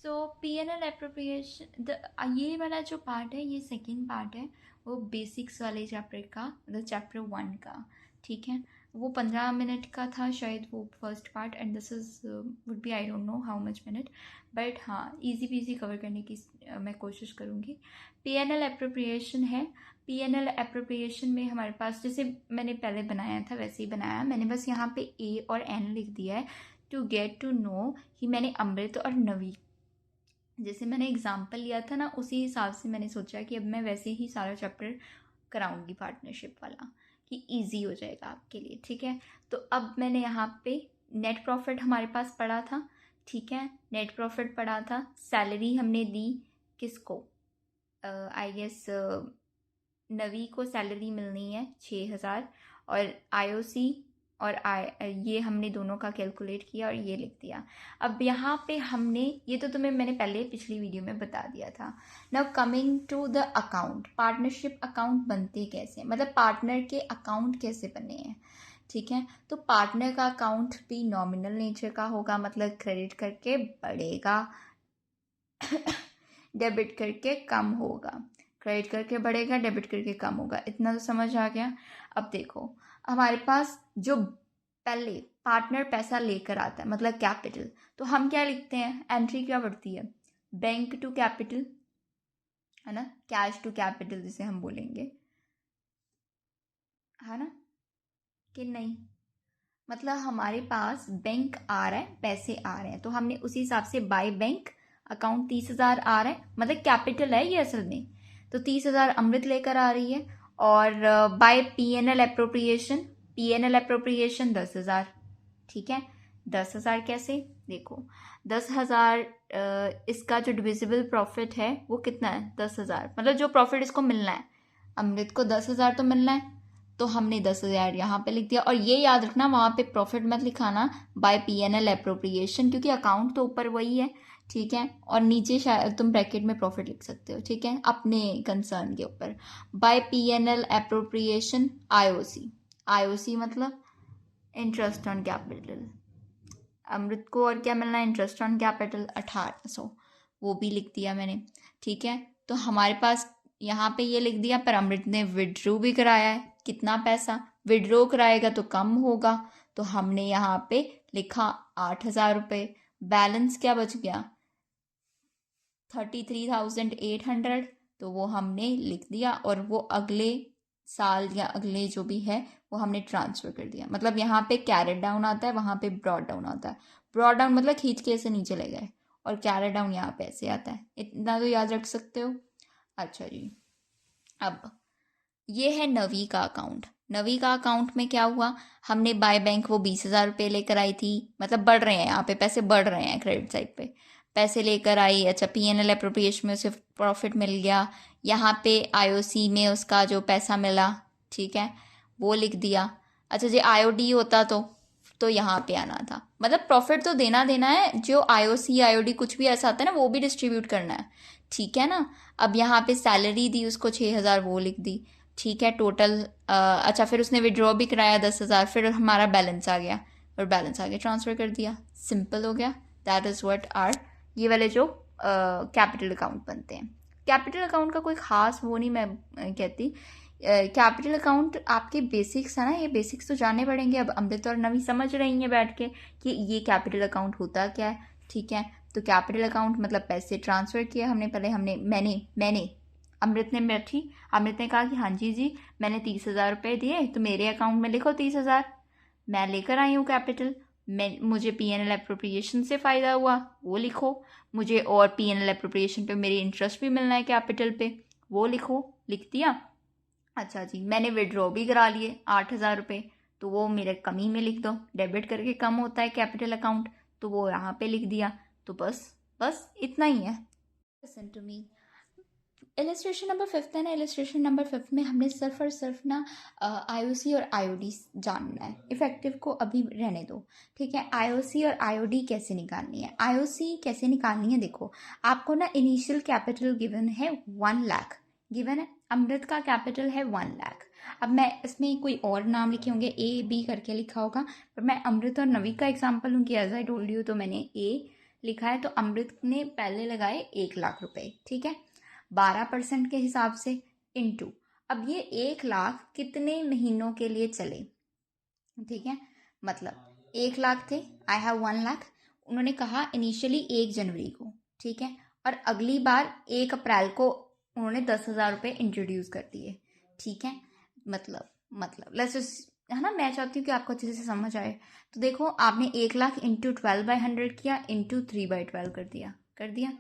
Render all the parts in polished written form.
सो P&L appropriation ये वाला जो पार्ट है, ये सेकेंड पार्ट है, वो बेसिक्स वाले चैप्टर का, मतलब चैप्टर 1 का। ठीक है, वो 15 मिनट का था शायद वो first part, and this is would be I don't know how much minute, but हाँ इजी पीजी कवर करने की मैं कोशिश करूँगी। P&L एप्रोप्रिएशन है। P&L एप्रोप्रिएशन में हमारे पास जैसे मैंने पहले बनाया था वैसे ही बनाया, मैंने बस यहाँ पे A और N लिख दिया है टू गेट टू नो कि मैंने अमृत और नवी, जैसे मैंने एग्जाम्पल लिया था ना उसी हिसाब से मैंने सोचा कि अब मैं वैसे ही सारा चैप्टर कराऊंगी पार्टनरशिप वाला, कि इजी हो जाएगा आपके लिए। ठीक है, तो अब मैंने यहाँ पे नेट प्रॉफिट हमारे पास पड़ा था। ठीक है, नेट प्रॉफिट पड़ा था, सैलरी हमने दी किसको, आई गेस नवी को सैलरी मिलनी है 6,000, और आईओसी और ये हमने दोनों का कैलकुलेट किया और ये लिख दिया। अब यहाँ पे हमने ये तो तुम्हें मैंने पहले पिछली वीडियो में बता दिया था। Now coming to the account, partnership account बनते कैसे, मतलब पार्टनर के अकाउंट कैसे बने हैं। ठीक है, तो पार्टनर का अकाउंट भी नॉमिनल नेचर का होगा, मतलब क्रेडिट करके बढ़ेगा डेबिट करके कम होगा, क्रेडिट करके बढ़ेगा डेबिट करके कम होगा। इतना तो समझ आ गया। अब देखो हमारे पास जो पहले पार्टनर पैसा लेकर आता है, मतलब कैपिटल, तो हम क्या लिखते हैं, एंट्री क्या बढ़ती है, बैंक टू कैपिटल, है ना, कैश टू कैपिटल जिसे हम बोलेंगे, है ना कि नहीं। मतलब हमारे पास बैंक आ रहा है, पैसे आ रहे हैं, तो हमने उसी हिसाब से बाय बैंक अकाउंट 30,000 आ रहा है, मतलब कैपिटल है ये असल में, तो 30,000 अमृत लेकर आ रही है। और bye P&L appropriation, P&L appropriation 10,000। ठीक है, 10,000 कैसे, देखो 10,000 इसका जो डिविजिबल प्रॉफिट है वो कितना है, 10,000, मतलब जो प्रॉफिट इसको मिलना है, अमृत को 10,000 तो मिलना है, तो हमने 10,000 यहाँ पे लिख दिया। और ये याद रखना वहाँ पे प्रॉफिट मत लिखाना बाय P&L एप्रोप्रिएशन, क्योंकि अकाउंट तो ऊपर वही है। ठीक है, और नीचे शायद तुम ब्रैकेट में प्रॉफिट लिख सकते हो, ठीक है, अपने कंसर्न के ऊपर। By P&L appropriation IOC, IOC मतलब इंटरेस्ट ऑन कैपिटल, अमृत को और क्या मिलना है, इंटरेस्ट ऑन कैपिटल 1,800, वो भी लिख दिया मैंने। ठीक है, तो हमारे पास यहाँ पे ये लिख दिया, पर अमृत ने विड्रॉ भी कराया है, कितना पैसा विड्रॉ कराएगा तो कम होगा, तो हमने यहाँ पे लिखा 8,000 रुपये। बैलेंस क्या बच गया, 33,800, तो वो हमने लिख दिया, और वो अगले साल या अगले जो भी है वो हमने ट्रांसफ़र कर दिया। मतलब यहाँ पे कैरेट डाउन आता है, वहाँ पे ब्रॉड डाउन आता है। ब्रॉड डाउन मतलब खींच के ऐसे नीचे ले गए, और कैरेट डाउन यहाँ पे ऐसे आता है। इतना तो याद रख सकते हो। अच्छा जी, अब ये है नवी का अकाउंट। नवी का अकाउंट में क्या हुआ, हमने बाय बैंक वो 20,000 रुपये लेकर आई थी, मतलब बढ़ रहे हैं यहाँ पे पैसे, बढ़ रहे हैं क्रेडिट साइड पे, पैसे लेकर आई। अच्छा, P&L एप्रोप्रिएशन में उसे प्रॉफिट मिल गया, यहाँ पे आईओसी में उसका जो पैसा मिला, ठीक है, वो लिख दिया। अच्छा जी, आईओडी होता तो यहाँ पे आना था, मतलब प्रॉफिट तो देना देना है, जो आईओसी आईओडी कुछ भी ऐसा आता है ना वो भी डिस्ट्रीब्यूट करना है। ठीक है ना, अब यहाँ पे सैलरी दी उसको 6,000, वो लिख दी। ठीक है, टोटल अच्छा, फिर उसने विड्रॉ भी कराया 10,000, फिर हमारा बैलेंस आ गया, और बैलेंस आगे ट्रांसफ़र कर दिया, सिंपल हो गया। दैट इज़ व्हाट आर ये वाले जो कैपिटल अकाउंट बनते हैं। कैपिटल अकाउंट का कोई ख़ास वो नहीं मैं कहती। कैपिटल अकाउंट आपके बेसिक्स है ना, ये बेसिक्स तो जानने पड़ेंगे। अब अमृत और नवी समझ रही हैं बैठ के कि ये कैपिटल अकाउंट होता क्या है। ठीक है, तो कैपिटल अकाउंट मतलब पैसे ट्रांसफ़र किए हमने, पहले हमने मैंने अमृत ने बैठी, अमृत ने कहा कि हाँ जी जी मैंने 30,000 रुपये दिए, तो मेरे अकाउंट में लिखो 30,000, मैं लेकर आई हूँ कैपिटल। मुझे P&L एप्रोप्रिएशन से फ़ायदा हुआ, वो लिखो। मुझे और P&L एप्रोप्रिएशन पे मेरी इंटरेस्ट भी मिलना है कैपिटल पे, वो लिखो, लिख दिया। अच्छा जी, मैंने विड्रॉ भी करा लिए 8,000 रुपये, तो वो मेरे कमी में लिख दो, डेबिट करके कम होता है कैपिटल अकाउंट, तो वो यहाँ पे लिख दिया। तो बस बस इतना ही है। Listen to me, illustration number 5 है ना, इलस्ट्रेशन नंबर 5 में हमने सिर्फ और सिर्फ ना आईओसी और आईओडी जानना है। इफेक्टिव को अभी रहने दो, ठीक है। आईओसी और आईओडी कैसे निकालनी है, आईओसी कैसे निकालनी है, देखो आपको ना इनिशियल कैपिटल गिवन है 1 लाख, गिवन है, अमृत का कैपिटल है 1 लाख। अब मैं इसमें कोई और नाम लिखे होंगे, A B करके लिखा होगा, पर मैं अमृत और नवी का एग्जाम्पल लूँगी, एज आई टोल्ड यू, तो मैंने A लिखा है, तो अमृत ने पहले लगाए 1 लाख रुपए, ठीक है, 12% के हिसाब से इनटू, अब ये 1 लाख कितने महीनों के लिए चले, ठीक है, मतलब 1 लाख थे, आई हैव 1 लाख, उन्होंने कहा इनिशियली 1 जनवरी को, ठीक है, और अगली बार 1 अप्रैल को उन्होंने 10,000 रुपये इंट्रोड्यूस कर दिए, ठीक है, मतलब लेट्स, है ना, मैं चाहती हूँ कि आपको अच्छे से समझ आए। तो देखो आपने 1 लाख इंटू 12/100 किया, इंटू 3/12 कर दिया,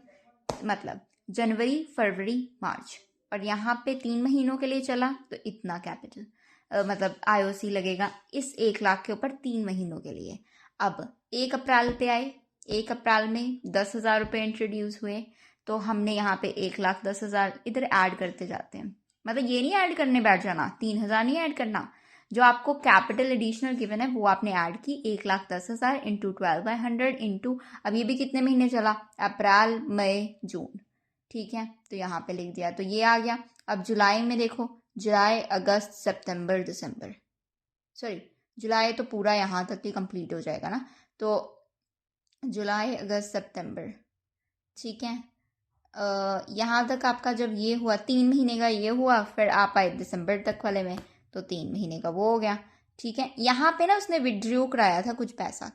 मतलब जनवरी फरवरी मार्च, और यहाँ पे 3 महीनों के लिए चला तो इतना कैपिटल, मतलब आईओसी लगेगा इस 1 लाख के ऊपर 3 महीनों के लिए। अब 1 अप्रैल पे आए, 1 अप्रैल में 10,000 रुपये इंट्रोड्यूस हुए, तो हमने यहाँ पे 1,10,000 इधर ऐड करते जाते हैं, मतलब ये नहीं ऐड करने बैठ जाना, 3,000 नहीं ऐड करना, जो आपको कैपिटल एडिशनल गिवन है वो आपने ऐड की, 1,10,000 इंटू 12/100 इंटू, अब ये भी कितने महीने चला, अप्रैल मई जून, ठीक है, तो यहाँ पे लिख दिया, तो ये आ गया। अब जुलाई में देखो, जुलाई अगस्त सितंबर दिसंबर, सॉरी जुलाई तो पूरा यहाँ तक ही कंप्लीट हो जाएगा ना, तो जुलाई अगस्त सितंबर, ठीक है, यहाँ तक आपका जब ये हुआ 3 महीने का ये हुआ, फिर आप आए दिसंबर तक वाले में, तो 3 महीने का वो हो गया, ठीक है। यहाँ पे ना उसने विड्रॉ कराया था कुछ पैसा,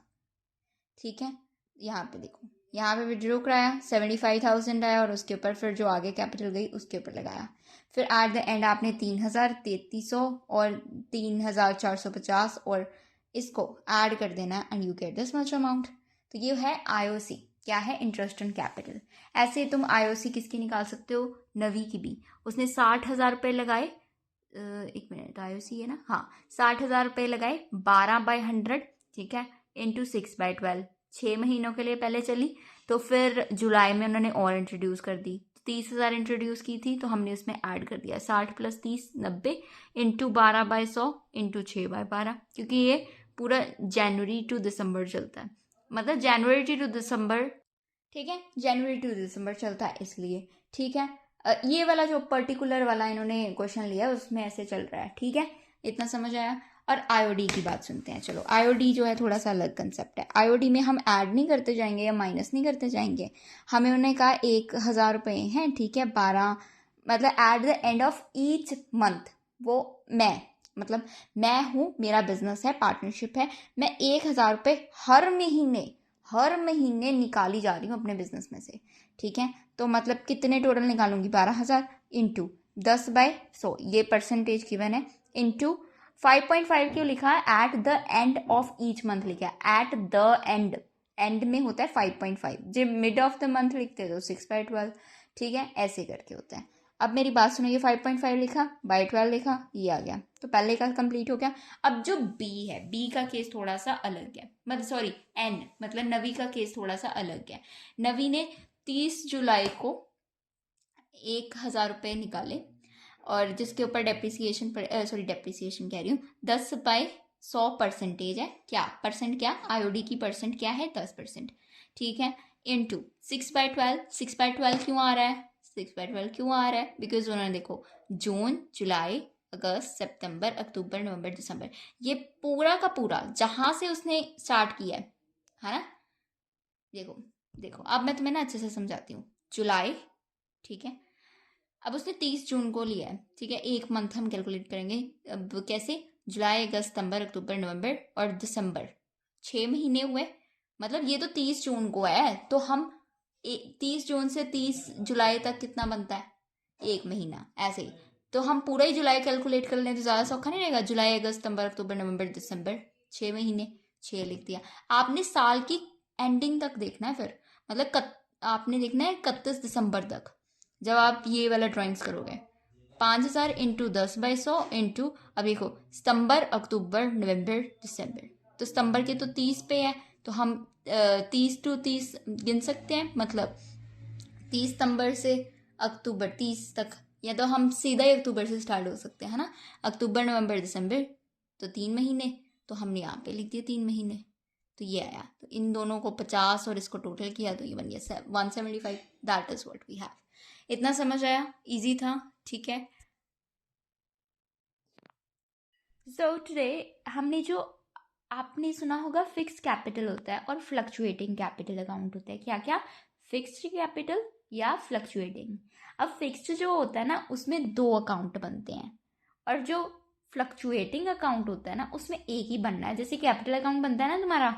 ठीक है, यहाँ पे देखो, यहाँ पे विड्रॉ कराया 75,000 आया, और उसके ऊपर फिर जो आगे कैपिटल गई उसके ऊपर लगाया, फिर एट द एंड आपने 3,000, 3,300 और 3,450 और इसको ऐड कर देना, and you get this much amount. तो ये है आईओसी, क्या है, इंटरेस्ट ऑन कैपिटल। ऐसे तुम आईओसी किसकी निकाल सकते हो, नवी की भी, उसने 60,000 रुपये लगाए, एक मिनट, आईओसी है ना, हाँ, 60,000 रुपये लगाए 12/100, ठीक है, इंटू 6/12, 6 महीनों के लिए पहले चली, तो फिर जुलाई में उन्होंने और इंट्रोड्यूस कर दी, 30,000 इंट्रोड्यूस की थी, तो हमने उसमें ऐड कर दिया 60 + 30 90 इंटू 12/100 इंटू 6/12, क्योंकि ये पूरा जनवरी टू दिसंबर चलता है, मतलब जनवरी टू दिसंबर, ठीक है, जनवरी टू दिसंबर चलता है इसलिए, ठीक है। ये वाला जो पर्टिकुलर वाला इन्होंने क्वेश्चन लिया उसमें ऐसे चल रहा है, ठीक है, इतना समझ आया। और आईओडी की बात सुनते हैं, चलो, आईओडी जो है थोड़ा सा अलग कंसेप्ट है, आईओडी में हम ऐड नहीं करते जाएंगे या माइनस नहीं करते जाएंगे, हमें उन्होंने कहा 1,000 रुपये हैं, ठीक है, 12, मतलब at the end of each month, वो मतलब मैं हूँ, मेरा बिजनेस है, पार्टनरशिप है, मैं 1,000 रुपये हर महीने निकाली जा रही हूँ अपने बिजनेस में से, ठीक है, तो मतलब कितने टोटल निकालूंगी, 12,000 इंटू 10/100, ये परसेंटेज गिवन है, इंटू 5.5 क्यों लिखा है, at the end of each month लिखा है, एट द एंड में होता है 5.5, जब मिड ऑफ द मंथ लिखते हैं तो 6/12, ठीक है, ऐसे करके होता है। अब मेरी बात सुनो, ये 5.5 लिखा, बाई 12 लिखा, ये आ गया, तो पहले का कंप्लीट हो गया। अब जो बी है, बी का केस थोड़ा सा अलग है, मतलब सॉरी एन, मतलब नवी का केस थोड़ा सा अलग है। नवी ने 30 जुलाई को 1,000 रुपये निकाले, और जिसके ऊपर डेप्रिसिएशन डेप्रिसिएशन कह रही हूँ, 10/100 परसेंटेज है, क्या परसेंट, क्या आईओडी की परसेंट क्या है, 10%, ठीक है, इंटू 6/12, 6/12 क्यों आ रहा है, 6/12 क्यों आ रहा है, बिकॉज उन्होंने देखो जून जुलाई अगस्त सितंबर अक्टूबर नवंबर दिसंबर, ये पूरा का पूरा जहाँ से उसने स्टार्ट किया है ना, देखो देखो, अब मैं तुम्हें ना अच्छे से समझाती हूँ, जुलाई, ठीक है, अब उसने 30 जून को लिया है, ठीक है, एक मंथ हम कैलकुलेट करेंगे, अब कैसे, जुलाई अगस्त सितंबर अक्टूबर नवंबर और दिसंबर, 6 महीने हुए, मतलब ये तो 30 जून को है, तो हम 30 जून से 30 जुलाई तक कितना बनता है, 1 महीना, ऐसे ही, तो हम पूरा ही जुलाई कैलकुलेट कर लें तो ज़्यादा सौखा नहीं रहेगा, जुलाई अगस्त सितंबर अक्टूबर नवंबर दिसंबर, 6 महीने, 6 लिख दिया। आपने साल की एंडिंग तक देखना है, फिर मतलब आपने देखना है 31 दिसंबर तक, जब आप ये वाला ड्राइंग्स करोगे, 5,000 इंटू 10/100 इंटू, अब देखो सितंबर अक्टूबर नवंबर दिसंबर, तो सितंबर के तो 30 पे है, तो हम 30 टू 30 गिन सकते हैं, मतलब 30 सितंबर से अक्टूबर 30 तक, या तो हम सीधा ही अक्टूबर से स्टार्ट हो सकते हैं, है ना, अक्टूबर नवंबर दिसंबर, तो 3 महीने, तो हमने यहाँ पे लिख दिया 3 महीने, तो ये आया, तो इन दोनों को 50 और इसको टोटल किया तो ये बन गया 175, that is what we have. इतना समझ आया, इजी था, ठीक है। सो टुडे हमने जो आपने सुना होगा फिक्स्ड कैपिटल होता है और फ्लक्चुएटिंग कैपिटल अकाउंट होता है। क्या क्या? फिक्स्ड कैपिटल या फ्लक्चुएटिंग। अब फिक्स्ड जो होता है ना उसमें 2 अकाउंट बनते हैं, और जो फ्लक्चुएटिंग अकाउंट होता है ना उसमें एक ही बनना है। जैसे कैपिटल अकाउंट बनता है ना तुम्हारा,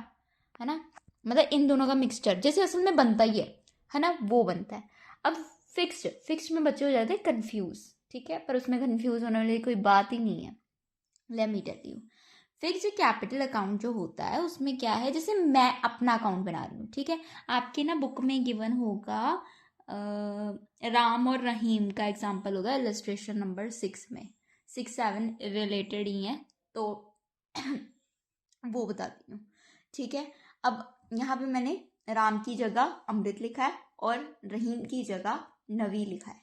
है ना, मतलब इन दोनों का मिक्सचर जैसे असल में बनता ही है ना, वो बनता है। अब फिक्स्ड में बच्चे हो जाते हैं कंफ्यूज, ठीक है, पर उसमें कंफ्यूज होने वाली कोई बात ही नहीं है। Let me tell you, fixed capital account जो होता है उसमें क्या है, जैसे मैं अपना अकाउंट बना रही हूँ, ठीक है, आपके ना बुक में गिवन होगा राम और रहीम का एग्जाम्पल होगा इलस्ट्रेशन नंबर 6 में, 6-7 रिलेटेड ही हैं, तो वो बताती हूँ, ठीक है। अब यहाँ पे मैंने राम की जगह अमृत लिखा है और रहीम की जगह नवी लिखा है,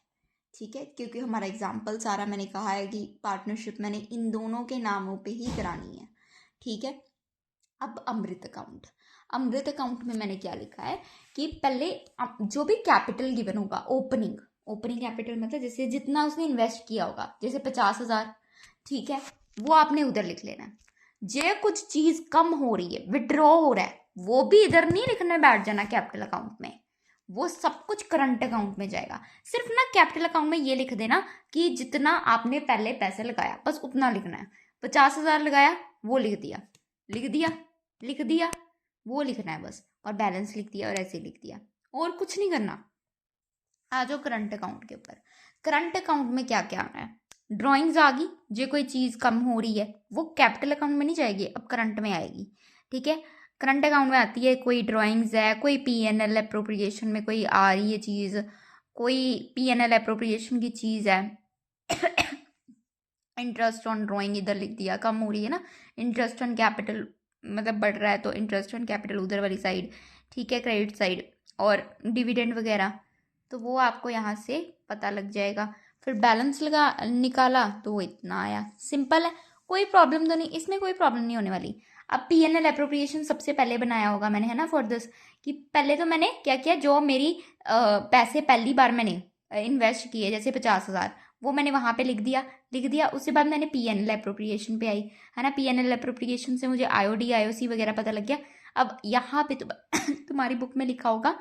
ठीक है, क्योंकि हमारा एग्जाम्पल सारा मैंने कहा है कि पार्टनरशिप मैंने इन दोनों के नामों पे ही करानी है, ठीक है। अब अमृत अकाउंट में मैंने क्या लिखा है कि पहले जो भी कैपिटल गिवन होगा, ओपनिंग कैपिटल मतलब जैसे जितना उसने इन्वेस्ट किया होगा, जैसे 50,000, ठीक है, वो आपने उधर लिख लेना है। जे कुछ चीज कम हो रही है, विड्रॉ हो रहा है, वो भी इधर नहीं लिखने बैठ जाना कैपिटल अकाउंट में, वो सब कुछ करंट अकाउंट में जाएगा। सिर्फ ना कैपिटल अकाउंट में ये लिख देना कि जितना आपने पहले पैसे लगाया बस उतना लिखना है। 50,000 लगाया, वो लिख दिया, वो लिखना है बस, और बैलेंस लिख दिया और ऐसे लिख दिया, और कुछ नहीं करना। आ जाओ करंट अकाउंट के ऊपर। करंट अकाउंट में क्या क्या आना है, ड्राइंग्स आ गई, जो कोई चीज़ कम हो रही है वो कैपिटल अकाउंट में नहीं जाएगी, अब करंट में आएगी, ठीक है। करंट अकाउंट में आती है कोई ड्राइंग्स है, कोई पीएनएल एप्रोप्रिएशन में कोई आ रही है चीज़, कोई पीएनएल एप्रोप्रिएशन की चीज़ है, इंटरेस्ट ऑन ड्राइंग इधर लिख दिया, कम हो रही है ना, इंटरेस्ट ऑन कैपिटल मतलब बढ़ रहा है तो इंटरेस्ट ऑन कैपिटल उधर वाली साइड, ठीक है, क्रेडिट साइड, और डिविडेंड वगैरह, तो वो आपको यहाँ से पता लग जाएगा। फिर बैलेंस लगा निकाला तो वो इतना आया, सिंपल है, कोई प्रॉब्लम तो नहीं, इसमें कोई प्रॉब्लम नहीं होने वाली। अब पीएनएल एप्रोप्रिएशन सबसे पहले बनाया होगा मैंने, है ना, फॉर दिस, कि पहले तो मैंने क्या किया, जो मेरी पैसे पहली बार मैंने इन्वेस्ट किए जैसे 50,000, वो मैंने वहाँ पे लिख दिया। उसके बाद मैंने पीएनएल एप्रोप्रिएशन पे आई, है ना, पीएनएल एप्रोप्रिएशन से मुझे आईओडी आईओसी वगैरह पता लग गया। अब यहाँ पे तो तुम्हारी बुक में लिखा होगा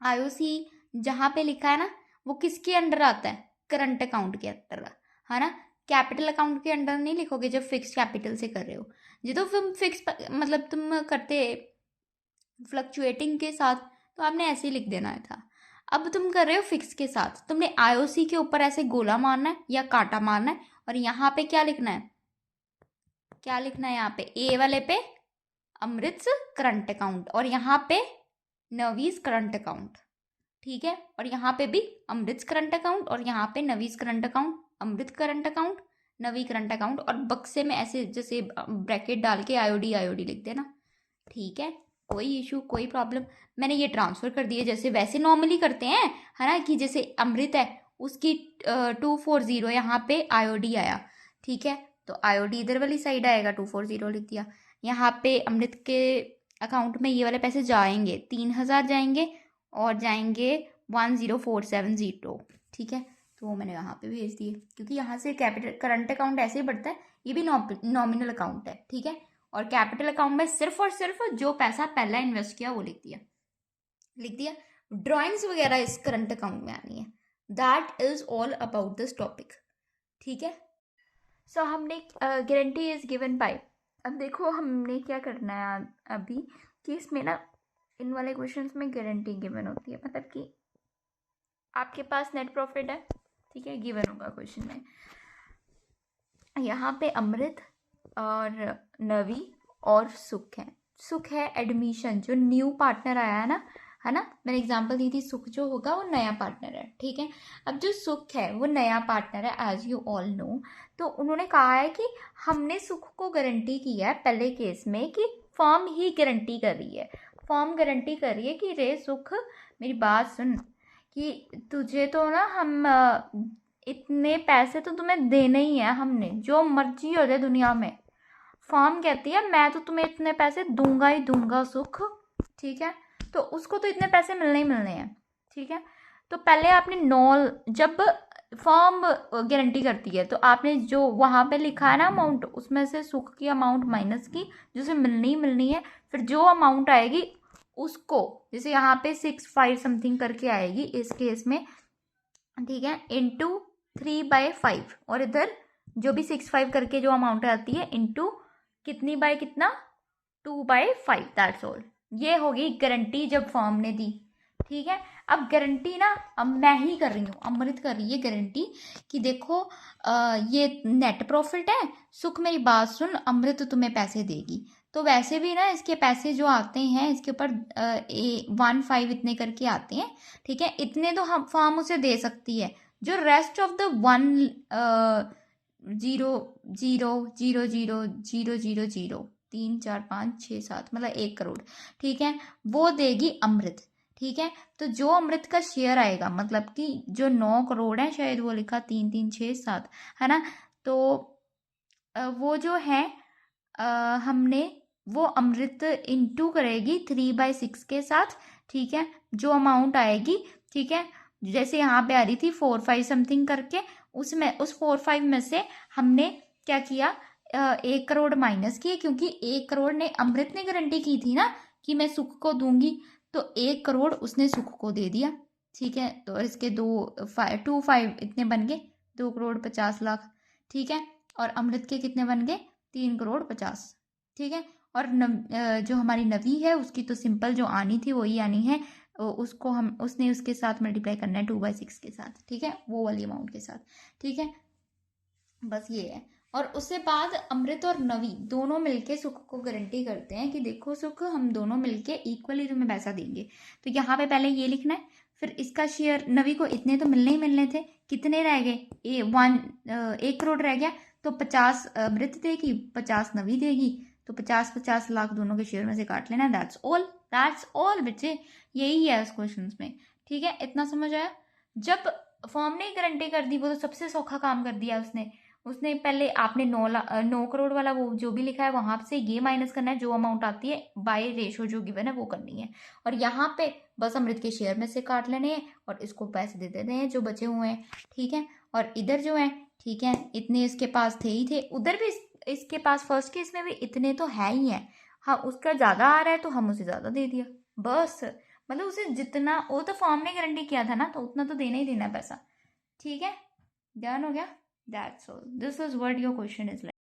आईओसी, जहाँ पे लिखा है ना वो किसके अंडर आता है, करंट अकाउंट के अंडर, है ना, कैपिटल अकाउंट के अंडर नहीं लिखोगे जब फिक्स कैपिटल से कर रहे हो। जो तो तुम फिक्स मतलब तुम करते फ्लक्चुएटिंग के साथ तो आपने ऐसे ही लिख देना था। अब तुम कर रहे हो फिक्स के साथ, तुमने आईओसी के ऊपर ऐसे गोला मारना है या कांटा मारना है, और यहाँ पे क्या लिखना है, यहाँ पे ए वाले पे अमृत करंट अकाउंट, और यहाँ पे नवीज करंट अकाउंट, ठीक है, और यहाँ पे भी अमृत करंट अकाउंट, और यहाँ पे नवीज करंट अकाउंट, अमृत करंट अकाउंट, नवी करंट अकाउंट, और बक्से में ऐसे जैसे ब्रैकेट डाल के आईओडी लिख देना, ठीक है, कोई इशू कोई प्रॉब्लम। मैंने ये ट्रांसफ़र कर दिए जैसे वैसे नॉर्मली करते हैं, है ना, कि जैसे अमृत है उसकी 240 यहाँ पे आईओडी आया, ठीक है, तो आईओडी इधर वाली साइड आएगा, 240 लिख दिया। यहाँ पे अमृत के अकाउंट में ये वाले पैसे जाएंगे, 3,000 जाएंगे और जाएंगे 10470, ठीक है, तो वो मैंने यहाँ पे भेज दिए, क्योंकि यहाँ से कैपिटल करंट अकाउंट ऐसे ही बढ़ता है, ये भी नॉमिनल अकाउंट है, ठीक है, और कैपिटल अकाउंट में सिर्फ और सिर्फ जो पैसा पहला इन्वेस्ट किया वो लिख दिया। ड्राइंग्स वगैरह इस करंट अकाउंट में आनी है। That is all about this topic, ठीक है। सो हमने गारंटी इज गिवन बाय, अब देखो हमने क्या करना है अभी कि इसमें ना इन वाले क्वेश्चंस में गारंटी गिवन होती है, मतलब कि आपके पास नेट प्रॉफिट है, ठीक है, गिवन होगा क्वेश्चन में, यहाँ पे अमृत और नवी और सुख है एडमिशन, जो न्यू पार्टनर आया है ना, मैंने एग्जांपल दी थी, सुख जो होगा वो नया पार्टनर है, ठीक है। अब जो सुख है वो नया पार्टनर है एज यू ऑल नो, तो उन्होंने कहा है कि हमने सुख को गारंटी की है पहले केस में कि फर्म ही गारंटी कर रही है, फर्म गारंटी कर रही है कि रे सुख मेरी बात सुन, कि तुझे तो ना हम इतने पैसे तो तुम्हें देने ही है, हमने जो मर्जी हो जाए दुनिया में, फर्म कहती है मैं तो तुम्हें इतने पैसे दूंगा ही दूंगा सुख, ठीक है, तो उसको तो इतने पैसे मिलने ही मिलने हैं, ठीक है। तो पहले आपने जब फॉर्म गारंटी करती है, तो आपने जो वहाँ पे लिखा है ना अमाउंट, उसमें से सुख की अमाउंट माइनस की, जो उसे मिलनी है, फिर जो अमाउंट आएगी उसको, जैसे यहाँ पे 6-5 समथिंग करके आएगी इस केस में, ठीक है, इंटू 3/5, और इधर जो भी 6-5 करके जो अमाउंट आती है इंटू कितनी बाय कितना, 2/5, दैट्स ऑल। ये होगी गारंटी जब फॉर्म ने दी, ठीक है। अब गारंटी ना अब मैं ही कर रही हूँ, अमृत कर रही है गारंटी कि देखो ये नेट प्रॉफिट है, सुख मेरी बात सुन, अमृत तुम्हें पैसे देगी। तो वैसे भी ना इसके पैसे जो आते हैं इसके ऊपर 1/5 इतने करके आते हैं, ठीक है, इतने तो हम फॉर्म उसे दे सकती है। जो रेस्ट ऑफ द 1,0,0,0,0,0,0,0 3 4 5 6 7 मतलब 1 करोड़, ठीक है, वो देगी अमृत, ठीक है। तो जो अमृत का शेयर आएगा, मतलब कि जो 9 करोड़ है, शायद वो लिखा 3 3 6 7 है ना, तो वो जो है हमने वो अमृत इंटू करेगी 3/6 के साथ, ठीक है, जो अमाउंट आएगी, ठीक है, जैसे यहाँ पे आ रही थी 4-5 समथिंग करके, उसमें उस 4-5 में से हमने क्या किया, 1 करोड़ माइनस किए, क्योंकि 1 करोड़ ने अमृत ने गारंटी की थी ना कि मैं सुख को दूंगी, तो 1 करोड़ उसने सुख को दे दिया, ठीक है। तो इसके 2-5 इतने बन गए, 2,50,00,000, ठीक है, और अमृत के कितने बन गए, 3,50,00,000, ठीक है। और जो हमारी नवी है उसकी तो सिंपल जो आनी थी वही आनी है, उसको हम उसने उसके साथ मल्टीप्लाई करना है 2/6 के साथ, ठीक है, वो वाली अमाउंट के साथ, ठीक है, बस ये है। और उसके बाद अमृत और नवी दोनों मिलके सुख को गारंटी करते हैं कि देखो सुख, हम दोनों मिलके इक्वली तुम्हें पैसा देंगे। तो यहाँ पे पहले ये लिखना है, फिर इसका शेयर, नवी को इतने तो मिलने ही मिलने थे, कितने रह गए, 1 करोड़ रह गया, तो 50 अमृत देगी, 50 नवी देगी, तो 50-50 लाख दोनों के शेयर में से काट लेना, दैट्स ऑल बच्चे, यही है उस क्वेश्चन में, ठीक है। इतना समझ आया। जब फॉर्म ने गारंटी कर दी, वो तो सबसे सौखा काम कर दिया उसने पहले आपने 9 करोड़ वाला वो जो भी लिखा है वहां से ये माइनस करना है, जो अमाउंट आती है बाय रेशो जो गिवन है वो करनी है, और यहाँ पे बस अमृत के शेयर में से काट लेने हैं और इसको पैसे दे देते हैं जो बचे हुए हैं, ठीक है। और इधर जो है, ठीक है, इतने इसके पास थे ही थे, उधर भी इसके पास फर्स्ट केस में भी इतने तो है ही है, हाँ उसका ज़्यादा आ रहा है तो हम उसे ज़्यादा दे दिया, बस, मतलब उसे जितना, वो तो फॉर्म ने गारंटी किया था ना, तो उतना तो देना ही देना पैसा, ठीक है, ध्यान हो गया। That's all. This is what your question is like.